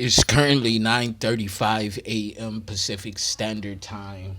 It's currently 9:35 a.m. Pacific Standard Time,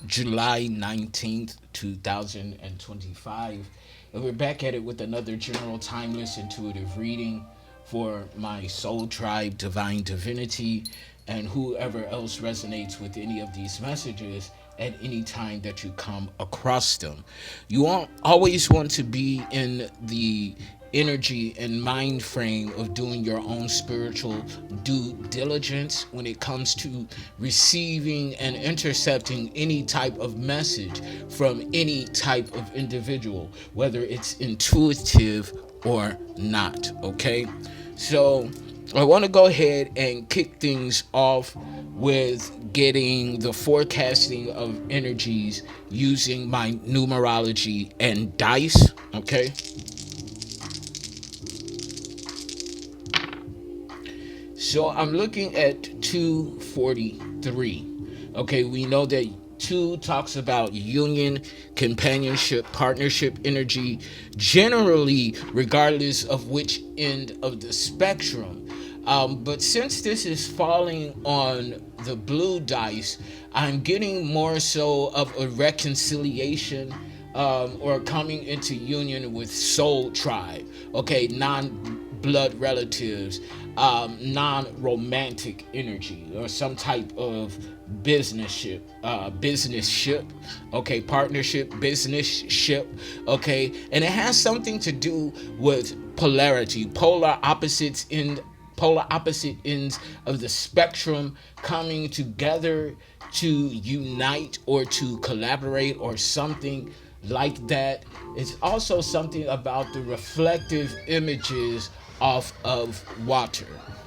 July 19th, 2025. And we're back at it with another general timeless intuitive reading for my soul tribe, divine divinity, and whoever else resonates with any of these messages at any time that you come across them. You always want to be in the energy and mind frame of doing your own spiritual due diligence when it comes to receiving and intercepting any type of message from any type of individual, whether it's intuitive or not. Okay, so I want to go ahead and kick things off with getting the forecasting of energies using my numerology and dice. Okay, so I'm looking at 243. Okay, we know that 2 talks about union, companionship, partnership energy, generally, regardless of which end of the spectrum. But since this is falling on the blue dice, I'm getting more so of a reconciliation, or coming into union with soul tribe. Okay, non-blood relatives, non-romantic energy, or some type of business ship, okay, partnership, business ship, okay, and it has something to do with polarity, polar opposite ends of the spectrum coming together to unite or to collaborate or something like that. It's also something about the reflective images off of water.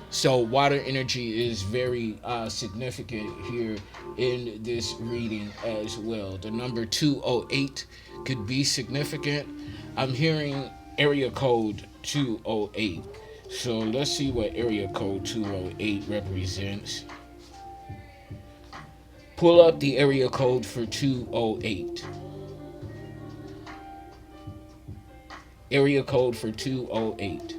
So water energy is very significant here in this reading as well. The number 208 could be significant. I'm hearing area code 208. So let's see what area code 208 represents. Pull up the area code for 208. Area code for 208.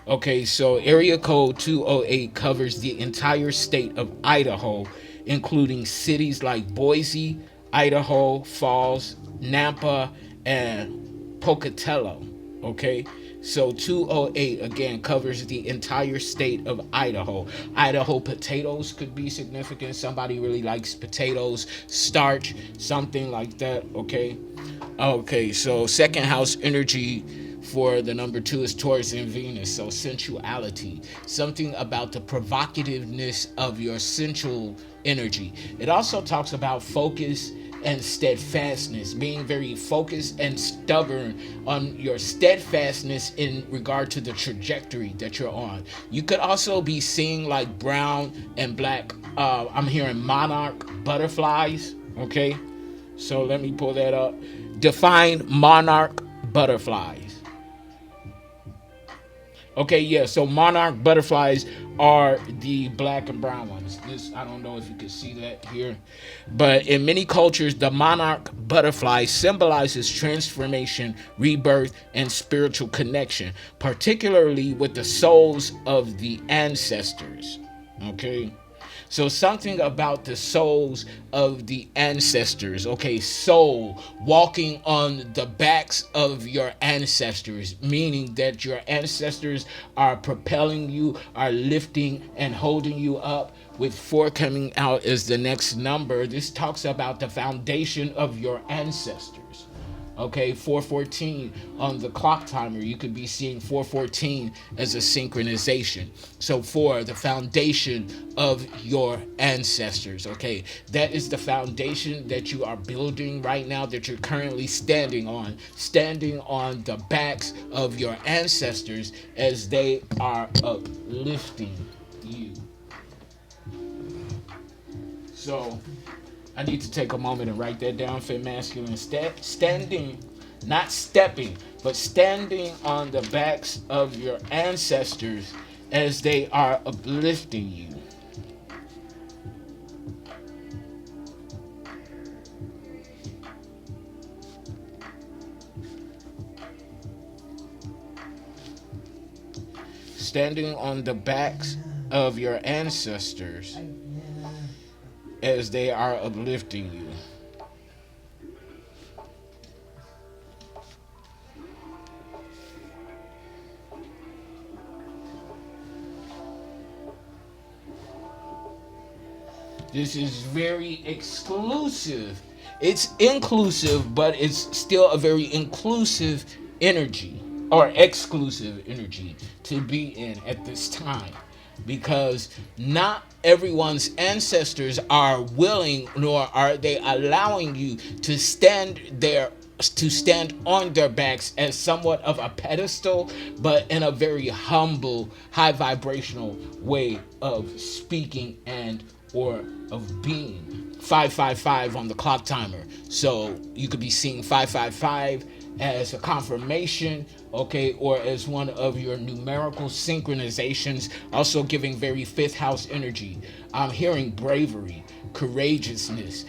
Okay, so area code 208 covers the entire state of Idaho, including cities like Boise, Idaho Falls, Nampa, and Pocatello. Okay, so 208 again covers the entire state of Idaho. Idaho potatoes could be significant. Somebody really likes potatoes, starch, something like that. Okay, so second house energy for the number 2 is Taurus and Venus, so sensuality, something about the provocativeness of your sensual energy. It also talks about focus and steadfastness, being very focused and stubborn on your steadfastness in regard to the trajectory that you're on. You could also be seeing like brown and black, I'm hearing monarch butterflies. Okay, so let me pull that up. Define monarch butterflies. Okay, yeah, so monarch butterflies are the black and brown ones. This, I don't know if you can see that here, but in many cultures, the monarch butterfly symbolizes transformation, rebirth, and spiritual connection, particularly with the souls of the ancestors. Okay. So something about the souls of the ancestors. Okay, soul walking on the backs of your ancestors, meaning that your ancestors are propelling you, are lifting and holding you up. With 4 coming out as the next number, this talks about the foundation of your ancestors. Okay, 414 on the clock timer. You could be seeing 414 as a synchronization. So, for the foundation of your ancestors. Okay, that is the foundation that you are building right now, that you're currently standing on the backs of your ancestors as they are uplifting you. So, I need to take a moment and write that down for masculine. Standing, not stepping, but standing on the backs of your ancestors as they are uplifting you. Standing on the backs of your ancestors as they are uplifting you. This is very exclusive. It's inclusive, but it's still a very inclusive energy or exclusive energy to be in at this time, because not everyone's ancestors are willing, nor are they allowing you to stand on their backs as somewhat of a pedestal, but in a very humble, high vibrational way of speaking and or of being. 555 on the clock timer. So you could be seeing 555 as a confirmation, okay, or as one of your numerical synchronizations, also giving very fifth house energy. I'm hearing bravery, courageousness,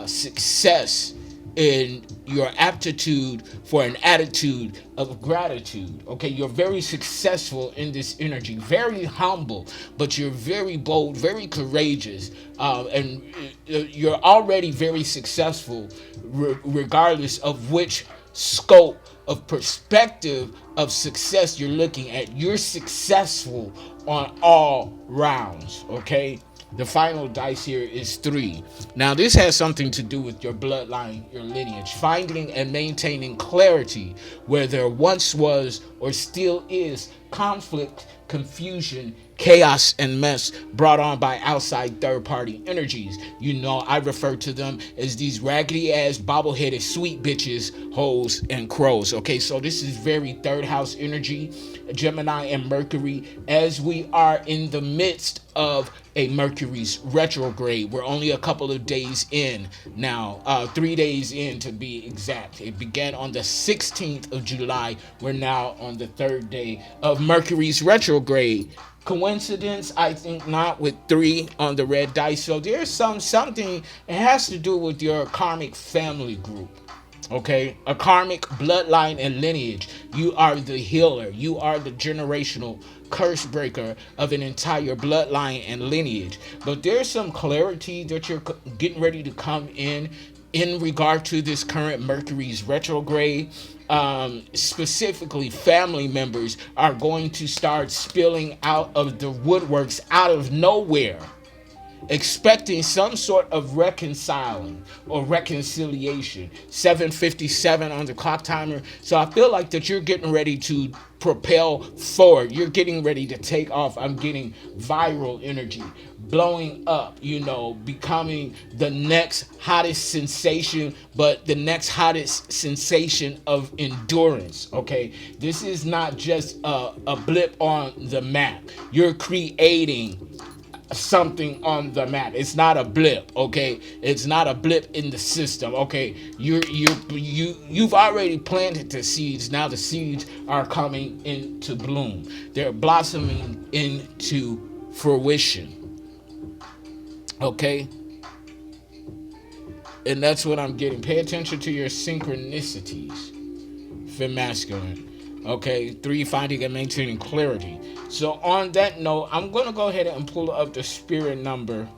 success, in your aptitude for an attitude of gratitude. Okay, you're very successful in this energy, very humble, but you're very bold, very courageous, and you're already very successful, regardless of which scope of perspective of success you're looking at. You're successful on all rounds. Okay, the final dice here is 3. Now, this has something to do with your bloodline, your lineage, finding and maintaining clarity where there once was or still is conflict, confusion, chaos, and mess brought on by outside third-party energies. You know, I refer to them as these raggedy-ass, bobble-headed sweet bitches, hoes, and crows. Okay, so this is very third house energy, Gemini and Mercury, as we are in the midst of a Mercury's retrograde. We're only a couple of days in now, 3 days in to be exact. It began on the 16th of July. We're now on the 3rd day of Mercury's retrograde. Coincidence? I think not, with 3 on the red dice. So there's something, it has to do with your karmic family group. Okay, a karmic bloodline and lineage. You are the healer. You are the generational curse breaker of an entire bloodline and lineage. But there's some clarity that you're getting ready to come in regard to this current Mercury's retrograde. Specifically, family members are going to start spilling out of the woodworks out of nowhere, expecting some sort of reconciling or reconciliation. 7:57 on the clock timer. So I feel like that you're getting ready to propel forward. You're getting ready to take off. I'm getting viral energy, blowing up, becoming the next hottest sensation, but the next hottest sensation of endurance. Okay, this is not just a blip on the map. You're creating something on the map. It's not a blip, okay? It's not a blip in the system, okay? You've already planted the seeds. Now the seeds are coming into bloom. They're blossoming into fruition, okay? And that's what I'm getting. Pay attention to your synchronicities for masculine. Okay, 3, finding and maintaining clarity. So on that note, I'm going to go ahead and pull up the spirit number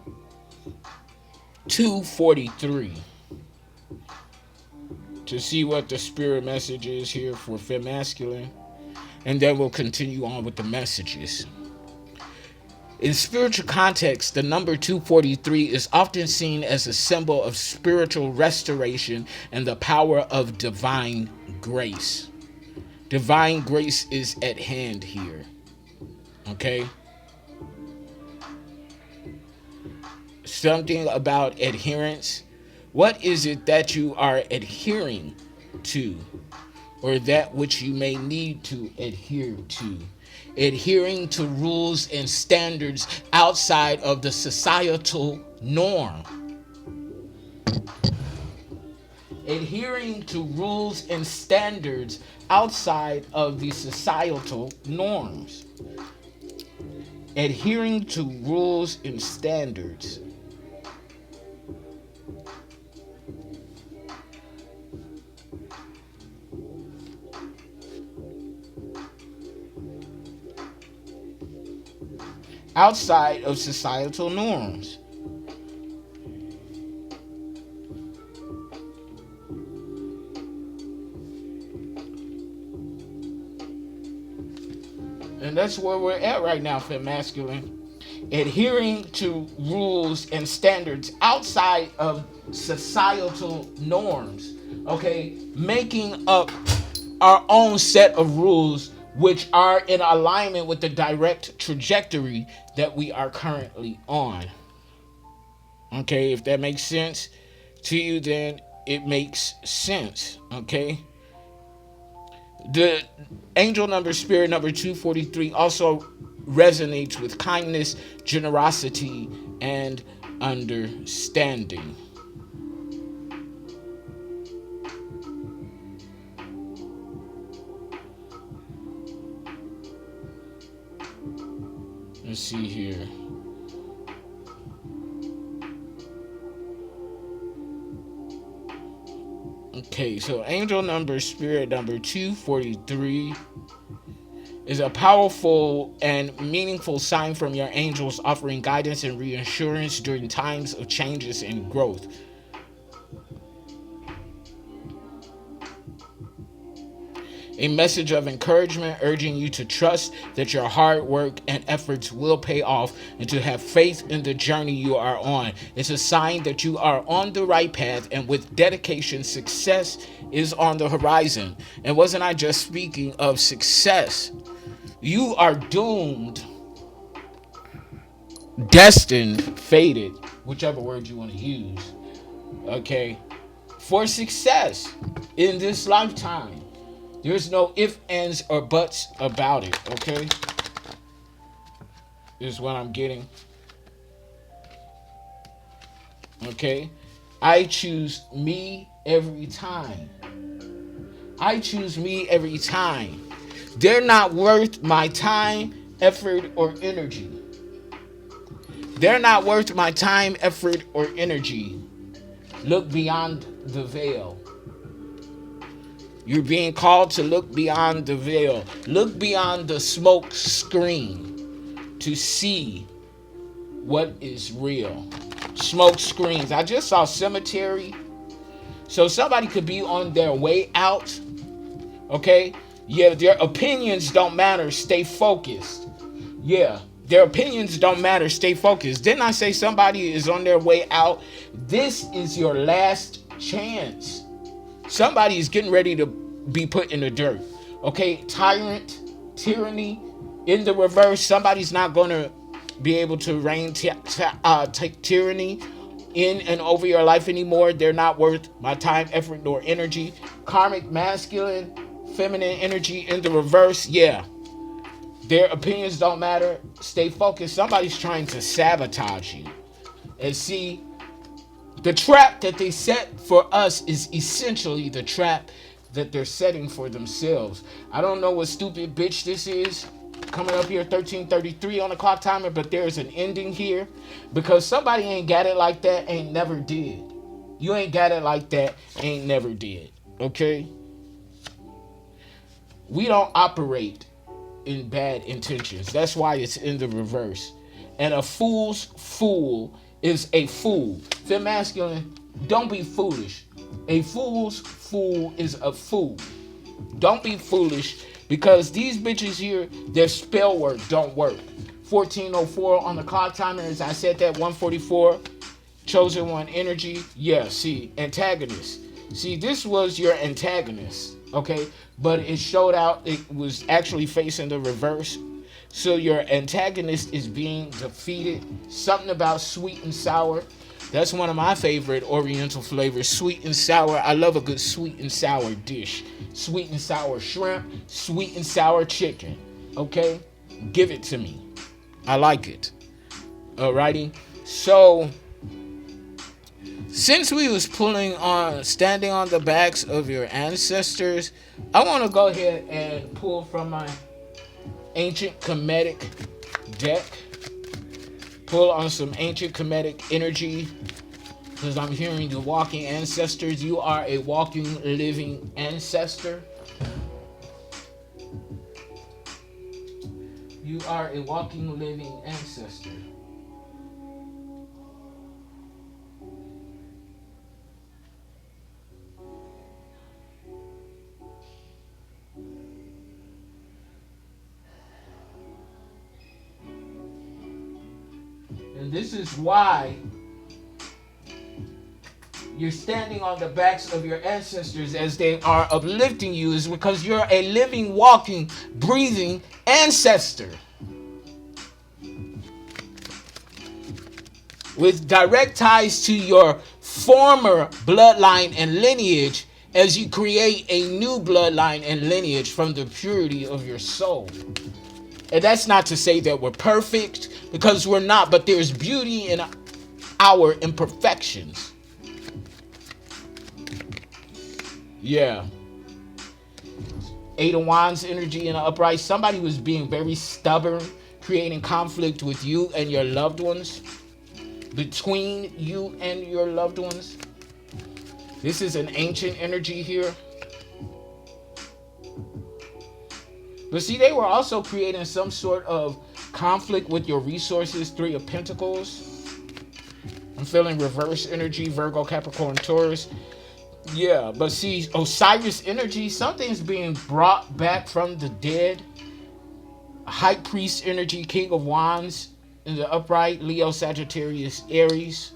243 to see what the spirit message is here for fem masculine, and then we'll continue on with the messages. In spiritual context, the number 243 is often seen as a symbol of spiritual restoration and the power of divine grace. Divine grace is at hand here. Okay? Something about adherence. What is it that you are adhering to, or that which you may need to adhere to? Adhering to rules and standards outside of the societal norm. Adhering to rules and standards outside of the societal norms. Adhering to rules and standards. Outside of societal norms. And that's where we're at right now, Fem Masculine. Adhering to rules and standards outside of societal norms. Okay? Making up our own set of rules which are in alignment with the direct trajectory that we are currently on. Okay? If that makes sense to you, then it makes sense. Okay? The angel number, spirit number 243 also resonates with kindness, generosity, and understanding. Let's see here. Okay, so angel number, spirit number 243 is a powerful and meaningful sign from your angels, offering guidance and reassurance during times of changes and growth. A message of encouragement urging you to trust that your hard work and efforts will pay off and to have faith in the journey you are on. It's a sign that you are on the right path, and with dedication, success is on the horizon. And wasn't I just speaking of success? You are doomed, destined, fated, whichever word you want to use, okay, for success in this lifetime. There's no ifs, ands, or buts about it, okay? Is what I'm getting. Okay? I choose me every time. I choose me every time. They're not worth my time, effort, or energy. They're not worth my time, effort, or energy. Look beyond the veil. You're being called to look beyond the veil. Look beyond the smoke screen to see what is real. Smoke screens. I just saw cemetery. So somebody could be on their way out. Okay? Yeah, their opinions don't matter. Stay focused. Yeah, their opinions don't matter. Stay focused. Didn't I say somebody is on their way out? This is your last chance. Somebody is getting ready to be put in the dirt. Okay, tyrant, tyranny, in the reverse. Somebody's not going to be able to reign take tyranny in and over your life anymore. They're not worth my time, effort, nor energy. Karmic masculine, feminine energy in the reverse. Yeah, their opinions don't matter. Stay focused. Somebody's trying to sabotage you. And see, the trap that they set for us is essentially the trap that they're setting for themselves. I don't know what stupid bitch this is coming up here, 1333 on the clock timer, but there's an ending here because somebody ain't got it like that, ain't never did. You ain't got it like that, ain't never did. Okay? We don't operate in bad intentions. That's why it's in the reverse. And a fool's fool is a fool. Fem masculine, don't be foolish. A fool's fool is a fool. Don't be foolish because these bitches here, their spell work don't work. 1404 on the clock time, and as I said that, 144, chosen one energy. Yeah, see, antagonist. See, this was your antagonist, okay? But it showed out, it was actually facing the reverse. So your antagonist is being defeated. Something about sweet and sour. That's one of my favorite Oriental flavors, sweet and sour. I love a good sweet and sour dish. Sweet and sour shrimp, sweet and sour chicken. Okay? Give it to me. I like it. Alrighty? So, since we was standing on the backs of your ancestors, I want to go ahead and pull from my ancient Kemetic deck. Pull on some ancient Kemetic energy, because I'm hearing the walking ancestors. You are a walking, living ancestor. You are a walking, living ancestor. And this is why you're standing on the backs of your ancestors as they are uplifting you, is because you're a living, walking, breathing ancestor with direct ties to your former bloodline and lineage as you create a new bloodline and lineage from the purity of your soul. And that's not to say that we're perfect, because we're not, but there's beauty in our imperfections. Yeah. Eight of Wands energy in the upright. Somebody was being very stubborn, creating conflict with you and your loved ones. Between you and your loved ones. This is an ancient energy here. But see, they were also creating some sort of conflict with your resources. Three of Pentacles. I'm feeling reverse energy, Virgo, Capricorn, Taurus. Yeah, but see, Osiris energy, something's being brought back from the dead. High Priest energy, King of Wands in the upright, Leo, Sagittarius, Aries.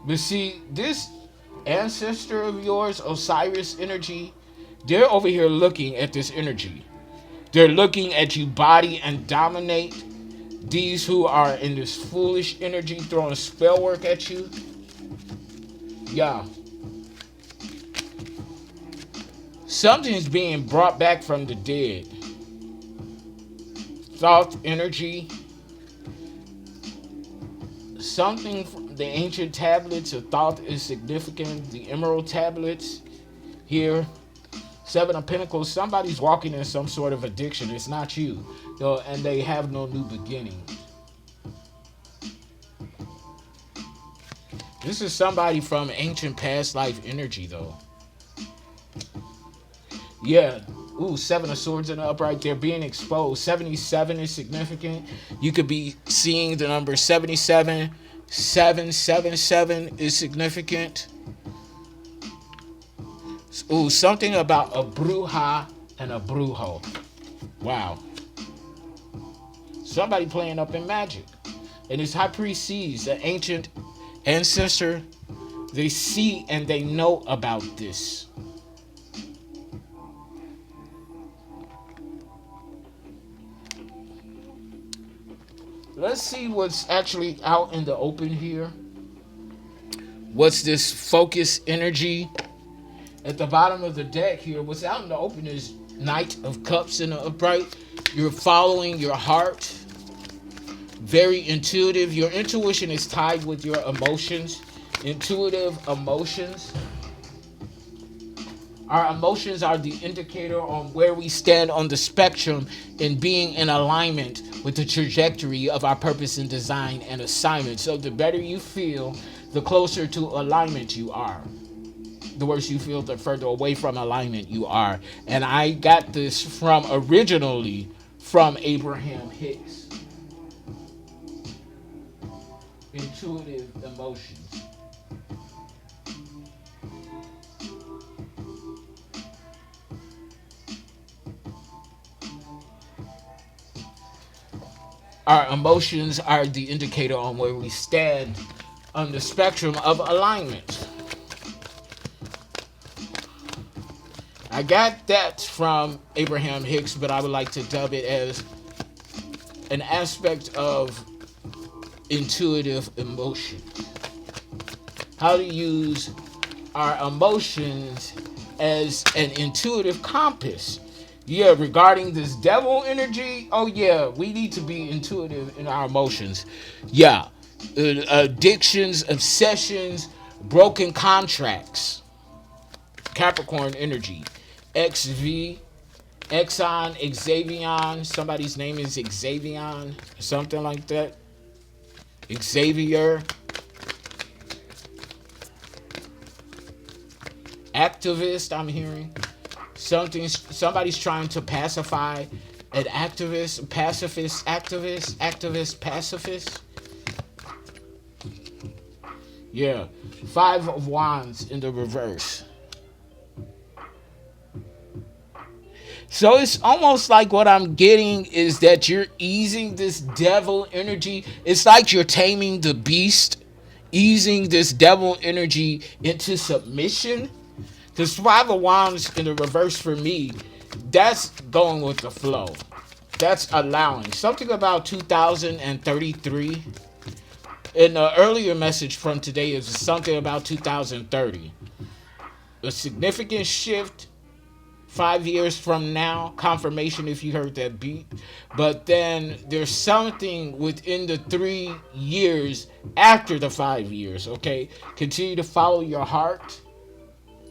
But see, this ancestor of yours, Osiris energy, they're over here looking at this energy. They're looking at you body and dominate. These who are in this foolish energy throwing spell work at you. Yeah. Something's being brought back from the dead. Thought energy. Something from the ancient tablets of thought is significant. The emerald tablets here. Seven of Pentacles. Somebody's walking in some sort of addiction. It's not you. Though, and they have no new beginning. This is somebody from ancient past life energy, though. Yeah. Ooh, Seven of Swords in the upright. They're being exposed. 77 is significant. You could be seeing the number 77. 777 is significant. Ooh, something about a bruja and a brujo. Wow. Somebody playing up in magic. And this high priest sees the ancient ancestor. They see and they know about this. Let's see what's actually out in the open here. What's this focus energy? At the bottom of the deck here, what's out in the open is Knight of Cups in the upright. You're following your heart. Very intuitive. Your intuition is tied with your emotions. Intuitive emotions. Our emotions are the indicator on where we stand on the spectrum in being in alignment with the trajectory of our purpose and design and assignment. So the better you feel, the closer to alignment you are. The worse you feel, the further away from alignment you are. And I got this originally from Abraham Hicks. Intuitive emotions. Our emotions are the indicator on where we stand on the spectrum of alignment. I got that from Abraham Hicks, but I would like to dub it as an aspect of intuitive emotion. How to use our emotions as an intuitive compass. Yeah, regarding this devil energy, oh yeah, we need to be intuitive in our emotions. Yeah, addictions, obsessions, broken contracts. Capricorn energy. XV, Exxon, Xavion. Somebody's name is Xavion, something like that. Xavier. Activist, I'm hearing. Somebody's trying to pacify an activist, pacifist, activist, pacifist. Yeah. Five of Wands in the reverse. So it's almost like what I'm getting is that you're easing this devil energy. It's like you're taming the beast, easing this devil energy into submission. Because Five of Wands in the reverse for me, that's going with the flow. That's allowing. Something about 2033. In the earlier message from today is something about 2030. A significant shift 5 years from now, confirmation if you heard that beat. But then there's something within the 3 years after the 5 years, okay? Continue to follow your heart.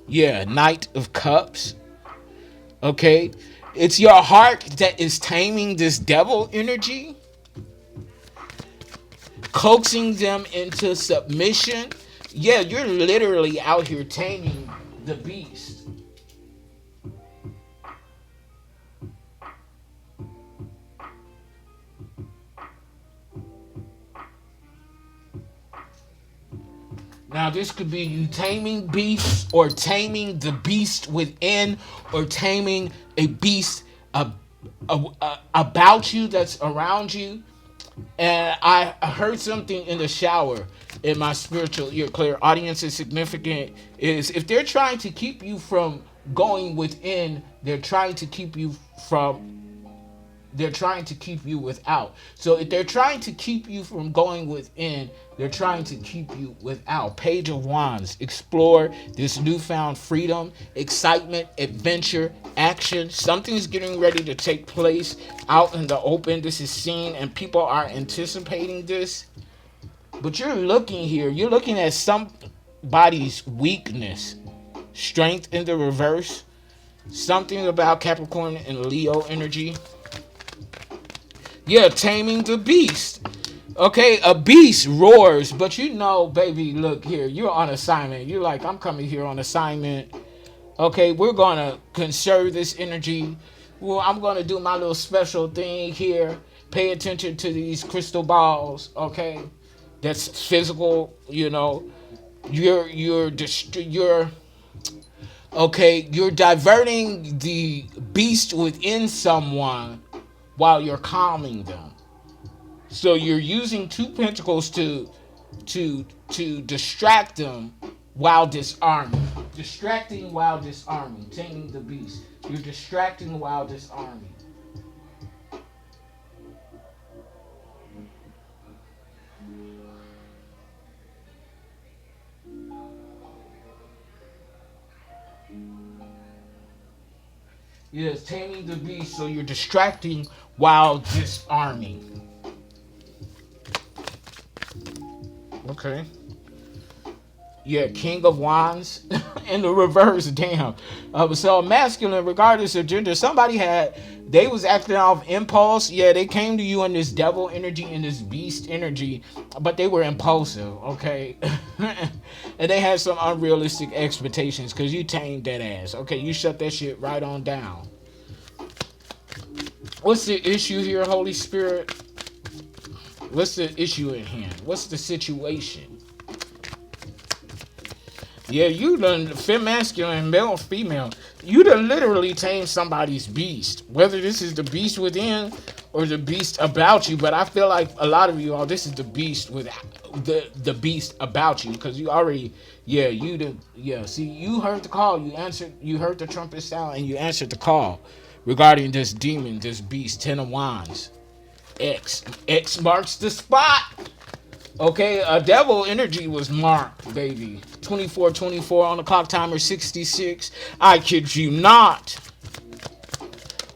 Yeah, Knight of Cups. Okay? It's your heart that is taming this devil energy, coaxing them into submission. Yeah, you're literally out here taming the beast. Now, this could be you taming beasts, or taming the beast within, or taming a beast about you that's around you. And I heard something in the shower in my spiritual ear. Clear audience is significant. Is if they're trying to keep you from going within, they're trying to keep you from they're trying to keep you without. So if they're trying to keep you from going within, they're trying to keep you without. Page of Wands. Explore this newfound freedom, excitement, adventure, action. Something's getting ready to take place out in the open. This is seen and people are anticipating this. But you're looking here. You're looking at somebody's weakness. Strength in the reverse. Something about Capricorn and Leo energy. Yeah, taming the beast. Okay, a beast roars, but you know, baby, look here, you're on assignment. You're like, I'm coming here on assignment. Okay, we're gonna conserve this energy. Well, I'm gonna do my little special thing here. Pay attention to these crystal balls. Okay, that's physical. You know, you're okay. You're diverting the beast within someone while you're calming them. So you're using two pentacles to distract them while disarming. Distracting while disarming. Taming the beast. You're distracting while disarming. Yes, taming the beast, so you're distracting while disarming. Okay. Yeah, King of Wands in the reverse. Damn. So masculine, regardless of gender, they was acting off impulse. Yeah, they came to you in this devil energy and this beast energy, but they were impulsive. Okay, and they had some unrealistic expectations because you tamed that ass. Okay, you shut that shit right on down. What's the issue here, Holy Spirit? What's the issue at hand? What's the situation? Yeah, you done fem masculine, male, female. You done literally tamed somebody's beast. Whether this is the beast within or the beast about you, but I feel like a lot of you all, this is the beast with the beast about you, because you already, yeah, you did, yeah. See, you heard the call, you answered, you heard the trumpet sound, and you answered the call regarding this demon, this beast, 10 of Wands. X marks the spot. Okay, a devil energy was marked, baby. 24:24 on the clock timer, 66. I kid you not.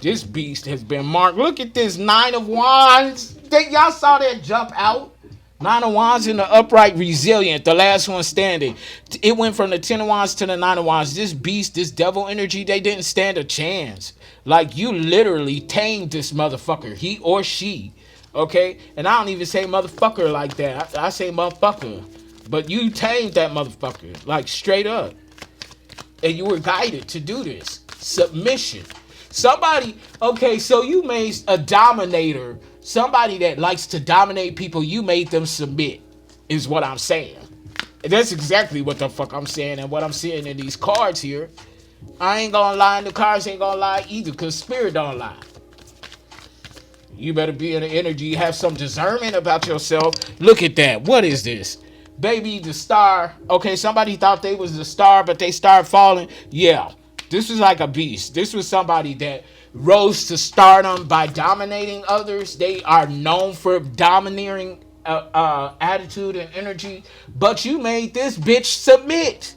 This beast has been marked. Look at this 9 of Wands. Y'all saw that jump out? 9 of Wands in the upright, resilient, the last one standing. It went from the 10 of Wands to the 9 of Wands. This beast, this devil energy, they didn't stand a chance. Like, you literally tamed this motherfucker, he or she. Okay? And I don't even say motherfucker like that. I say motherfucker. But you tamed that motherfucker, like, straight up. And you were guided to do this. Submission. Somebody, okay, so you made a dominator, somebody that likes to dominate people, you made them submit, is what I'm saying. And that's exactly what the fuck I'm saying, and what I'm seeing in these cards here. I ain't gonna lie, and the cards ain't gonna lie either, because spirit don't lie. You better be in the energy, have some discernment about yourself. Look at that. What is this? Baby, the star. Okay, somebody thought they was the star, but they started falling. Yeah. This was like a beast. This was somebody that rose to stardom by dominating others. They are known for domineering attitude and energy. But you made this bitch submit.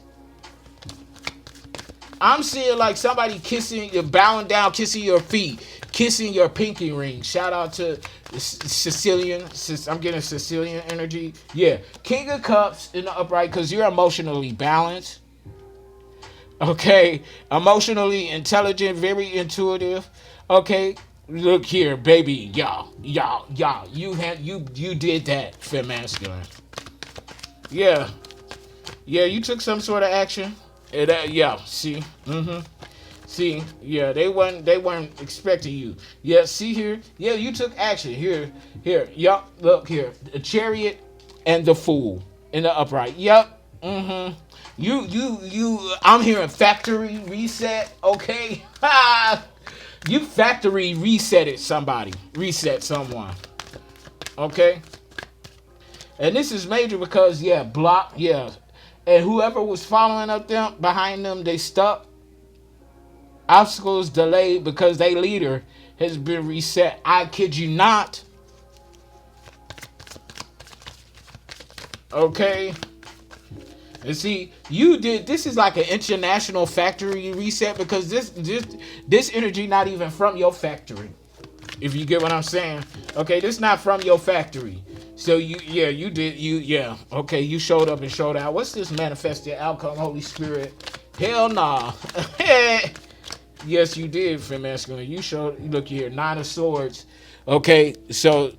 I'm seeing like somebody kissing you, bowing down, kissing your feet, kissing your pinky ring. Shout out to Sicilian. I'm getting Sicilian energy. Yeah. King of Cups in the upright, because you're emotionally balanced. Okay, emotionally intelligent, very intuitive. Okay, look here, baby, y'all. You did that, fem masculine. Yeah, you took some sort of action. Yeah, see, see, yeah, they weren't expecting you. Yeah, see here, yeah, you took action. Here, yup, look here, the Chariot and the Fool in the upright. Yup. I'm hearing factory reset, okay? You factory resetted somebody. Reset someone. Okay? And this is major because, yeah, block, yeah. And whoever was following up them, behind them, they stuck. Obstacles delayed because their leader has been reset. I kid you not. Okay? And see, you did, this is like an international factory reset, because this energy not even from your factory. If you get what I'm saying. Okay, this not from your factory. So you did, okay, you showed up and showed out. What's this manifested outcome, Holy Spirit? Hell nah. Yes, you did, fem masculine. You showed, look here, 9 of Swords. Okay, so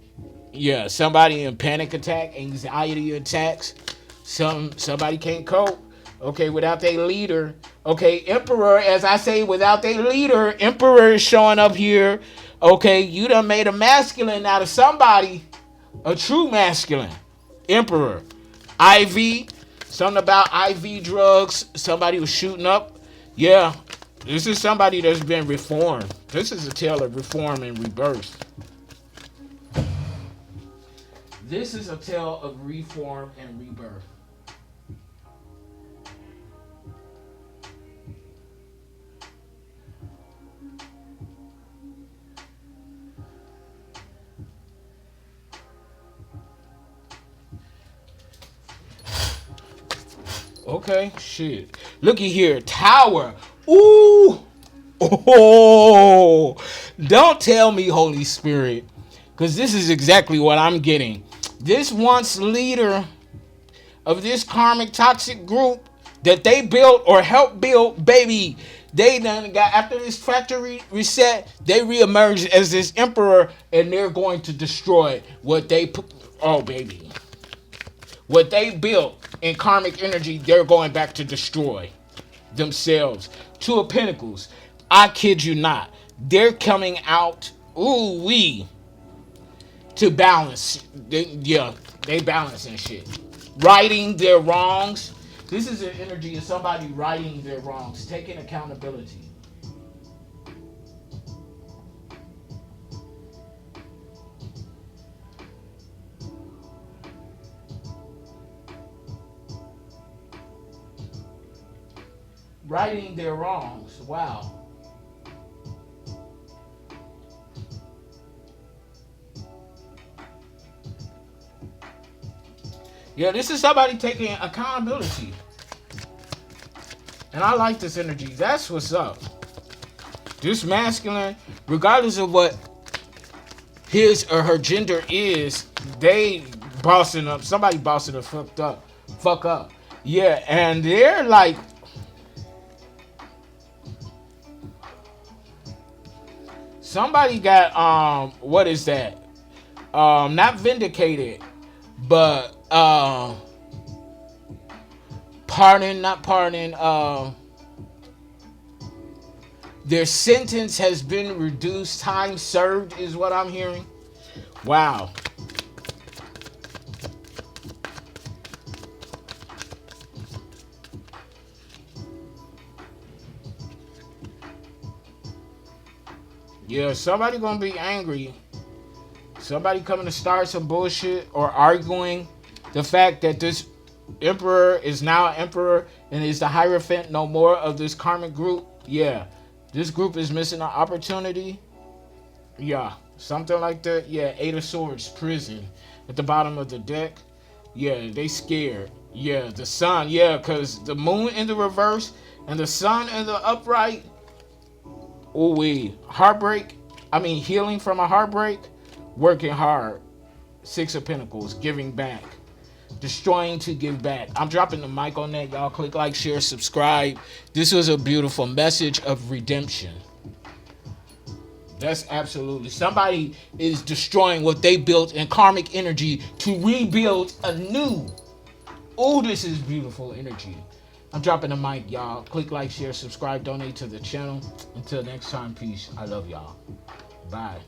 yeah, somebody in panic attack, anxiety attacks. Somebody can't cope. Okay, without their leader. Okay, Emperor, as I say, without their leader, Emperor is showing up here. Okay, you done made a masculine out of somebody. A true masculine. Emperor. IV. Something about IV drugs. Somebody was shooting up. Yeah, this is somebody that's been reformed. This is a tale of reform and rebirth. This is a tale of reform and rebirth. Okay, shit. Looky here, Tower. Ooh. Oh. Don't tell me, Holy Spirit, because this is exactly what I'm getting. This once leader of this karmic toxic group that they built or helped build, baby, they done got, after this factory reset, they reemerged as this emperor, and they're going to destroy what they put. Oh, baby. What they built in karmic energy, they're going back to destroy themselves. 2 of Pentacles. I kid you not. They're coming out, to balance. They balance and shit. Righting their wrongs. This is an energy of somebody righting their wrongs, taking accountability. Righting their wrongs. Wow. Yeah, this is somebody taking accountability. And I like this energy. That's what's up. This masculine, regardless of what his or her gender is, they bossing up. Somebody bossing the fuck up. Yeah, and they're like, somebody got what is that? Not vindicated, but not pardon. Their sentence has been reduced. Time served is what I'm hearing. Wow. Yeah, somebody gonna be angry. Somebody coming to start some bullshit or arguing the fact that this emperor is now emperor and is the Hierophant no more of this karmic group. Yeah, this group is missing an opportunity. Yeah, something like that. Yeah, Eight of Swords, prison at the bottom of the deck. Yeah, they scared. Yeah, the sun. Yeah, because the moon in the reverse and the sun in the upright. Ooh wee. Heartbreak. I mean, healing from a heartbreak. Working hard. Six of Pentacles. Giving back. Destroying to give back. I'm dropping the mic on that. Y'all click like, share, subscribe. This was a beautiful message of redemption. That's absolutely. Somebody is destroying what they built in karmic energy to rebuild anew. Oh, this is beautiful energy. I'm dropping the mic, y'all. Click like, share, subscribe, donate to the channel. Until next time, peace. I love y'all. Bye.